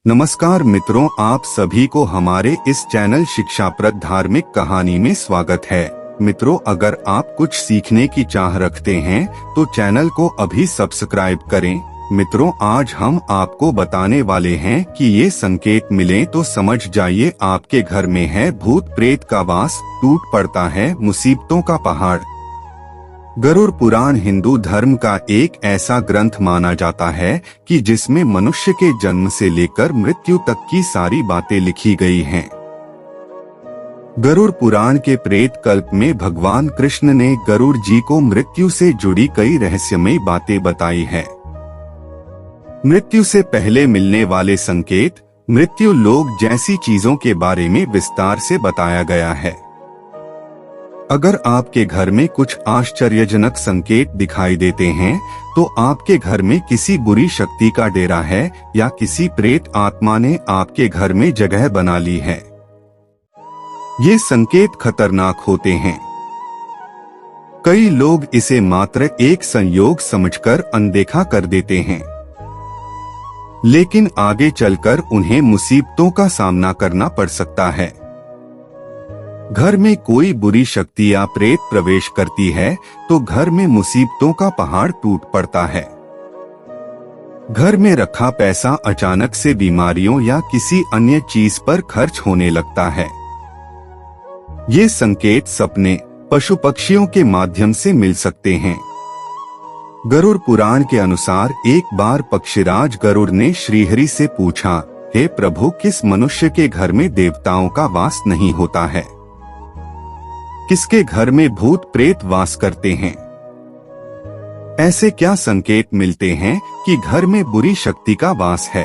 नमस्कार मित्रों, आप सभी को हमारे इस चैनल शिक्षाप्रद धार्मिक कहानी में स्वागत है। मित्रों, अगर आप कुछ सीखने की चाह रखते हैं तो चैनल को अभी सब्सक्राइब करें। मित्रों, आज हम आपको बताने वाले हैं कि ये संकेत मिले तो समझ जाइए आपके घर में है भूत प्रेत का वास, टूट पड़ता है मुसीबतों का पहाड़। गरुड़ पुराण हिंदू धर्म का एक ऐसा ग्रंथ माना जाता है कि जिसमें मनुष्य के जन्म से लेकर मृत्यु तक की सारी बातें लिखी गई हैं। गरुड़ पुराण के प्रेत कल्प में भगवान कृष्ण ने गरुड़ जी को मृत्यु से जुड़ी कई रहस्यमयी बातें बताई है। मृत्यु से पहले मिलने वाले संकेत, मृत्यु लोक जैसी चीजों के बारे में विस्तार से बताया गया है। अगर आपके घर में कुछ आश्चर्यजनक संकेत दिखाई देते हैं तो आपके घर में किसी बुरी शक्ति का डेरा है या किसी प्रेत आत्मा ने आपके घर में जगह बना ली है। ये संकेत खतरनाक होते हैं। कई लोग इसे मात्र एक संयोग समझकर अनदेखा कर देते हैं, लेकिन आगे चलकर उन्हें मुसीबतों का सामना करना पड़ सकता है। घर में कोई बुरी शक्ति या प्रेत प्रवेश करती है तो घर में मुसीबतों का पहाड़ टूट पड़ता है। घर में रखा पैसा अचानक से बीमारियों या किसी अन्य चीज पर खर्च होने लगता है। ये संकेत सपने, पशु पक्षियों के माध्यम से मिल सकते हैं। गरुड़ पुराण के अनुसार एक बार पक्षीराज गरुड़ ने श्रीहरि से पूछा, हे प्रभु, किस मनुष्य के घर में देवताओं का वास नहीं होता है? किसके घर में भूत प्रेत वास करते हैं? ऐसे क्या संकेत मिलते हैं कि घर में बुरी शक्ति का वास है?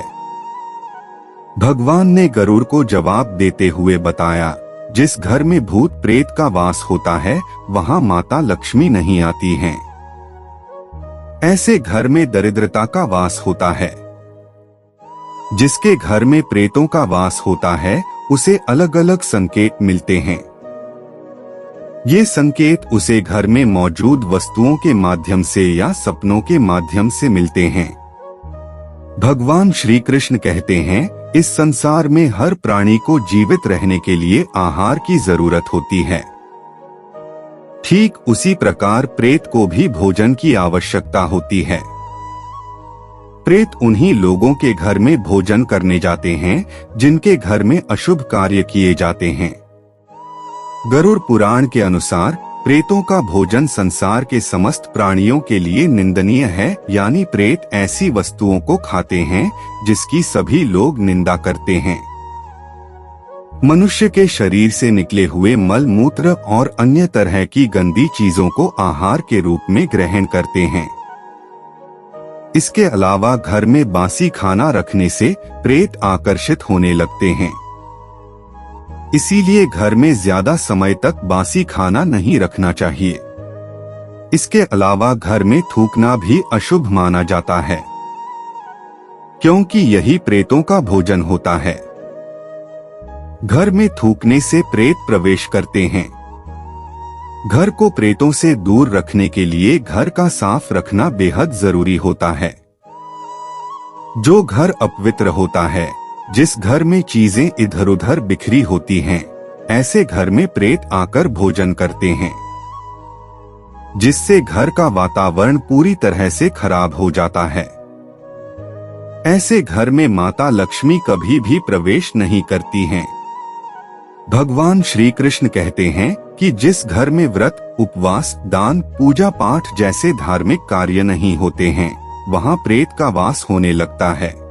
भगवान ने गरुड़ को जवाब देते हुए बताया, जिस घर में भूत प्रेत का वास होता है वहां माता लक्ष्मी नहीं आती हैं। ऐसे घर में दरिद्रता का वास होता है। जिसके घर में प्रेतों का वास होता है उसे अलग अलग संकेत मिलते हैं। ये संकेत उसे घर में मौजूद वस्तुओं के माध्यम से या सपनों के माध्यम से मिलते हैं। भगवान श्री कृष्ण कहते हैं, इस संसार में हर प्राणी को जीवित रहने के लिए आहार की जरूरत होती है। ठीक उसी प्रकार प्रेत को भी भोजन की आवश्यकता होती है। प्रेत उन्हीं लोगों के घर में भोजन करने जाते हैं जिनके घर में अशुभ कार्य किए जाते हैं। गरुड़ पुराण के अनुसार प्रेतों का भोजन संसार के समस्त प्राणियों के लिए निंदनीय है, यानी प्रेत ऐसी वस्तुओं को खाते हैं जिसकी सभी लोग निंदा करते हैं। मनुष्य के शरीर से निकले हुए मल मूत्र और अन्य तरह की गंदी चीजों को आहार के रूप में ग्रहण करते हैं। इसके अलावा घर में बासी खाना रखने से प्रेत आकर्षित होने लगते हैं। इसीलिए घर में ज्यादा समय तक बासी खाना नहीं रखना चाहिए। इसके अलावा घर में थूकना भी अशुभ माना जाता है, क्योंकि यही प्रेतों का भोजन होता है। घर में थूकने से प्रेत प्रवेश करते हैं। घर को प्रेतों से दूर रखने के लिए घर का साफ रखना बेहद जरूरी होता है। जो घर अपवित्र होता है, जिस घर में चीजें इधर उधर बिखरी होती हैं, ऐसे घर में प्रेत आकर भोजन करते हैं, जिससे घर का वातावरण पूरी तरह से खराब हो जाता है। ऐसे घर में माता लक्ष्मी कभी भी प्रवेश नहीं करती हैं। भगवान श्री कृष्ण कहते हैं कि जिस घर में व्रत, उपवास, दान, पूजा पाठ जैसे धार्मिक कार्य नहीं होते हैं, वहां प्रेत का वास होने लगता है।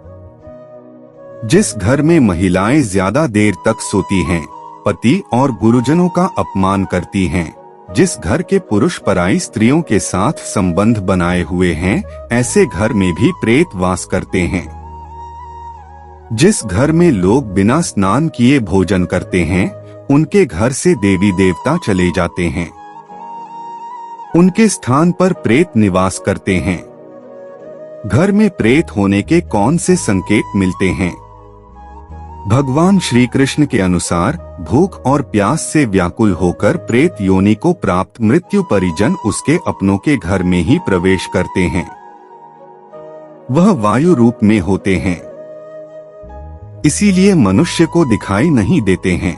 जिस घर में महिलाएं ज्यादा देर तक सोती हैं, पति और गुरुजनों का अपमान करती हैं, जिस घर के पुरुष पराई स्त्रियों के साथ संबंध बनाए हुए हैं, ऐसे घर में भी प्रेत वास करते हैं। जिस घर में लोग बिना स्नान किए भोजन करते हैं, उनके घर से देवी देवता चले जाते हैं। उनके स्थान पर प्रेत निवास करते हैं। घर में प्रेत होने के कौन से संकेत मिलते हैं? भगवान श्री कृष्ण के अनुसार भूख और प्यास से व्याकुल होकर प्रेत योनि को प्राप्त मृत्यु परिजन उसके अपनों के घर में ही प्रवेश करते हैं। वह वायु रूप में होते हैं। इसीलिए मनुष्य को दिखाई नहीं देते हैं।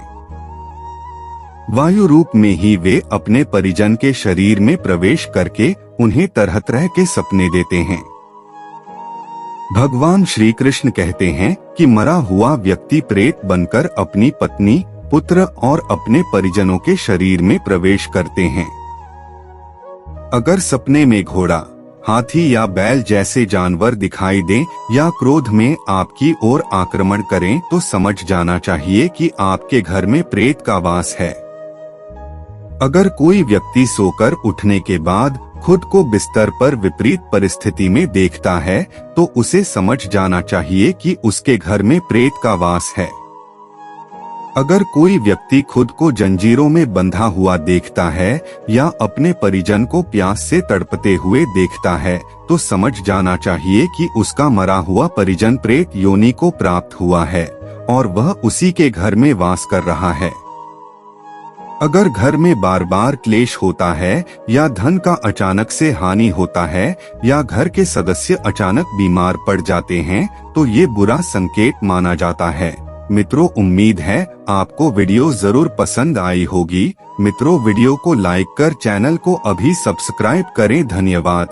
वायु रूप में ही वे अपने परिजन के शरीर में प्रवेश करके उन्हें तरह तरह के सपने देते हैं। भगवान श्री कृष्ण कहते हैं कि मरा हुआ व्यक्ति प्रेत बनकर अपनी पत्नी, पुत्र और अपने परिजनों के शरीर में प्रवेश करते हैं। अगर सपने में घोड़ा, हाथी या बैल जैसे जानवर दिखाई दें या क्रोध में आपकी ओर आक्रमण करें तो समझ जाना चाहिए कि आपके घर में प्रेत का वास है। अगर कोई व्यक्ति सोकर उठने के बाद खुद को बिस्तर पर विपरीत परिस्थिति में देखता है तो उसे समझ जाना चाहिए कि उसके घर में प्रेत का वास है। अगर कोई व्यक्ति खुद को जंजीरों में बंधा हुआ देखता है या अपने परिजन को प्यास से तड़पते हुए देखता है तो समझ जाना चाहिए कि उसका मरा हुआ परिजन प्रेत योनि को प्राप्त हुआ है और वह उसी के घर में वास कर रहा है। अगर घर में बार बार क्लेश होता है या धन का अचानक से हानि होता है या घर के सदस्य अचानक बीमार पड़ जाते हैं तो ये बुरा संकेत माना जाता है। मित्रों, उम्मीद है आपको वीडियो जरूर पसंद आई होगी। मित्रों, वीडियो को लाइक कर चैनल को अभी सब्सक्राइब करें। धन्यवाद।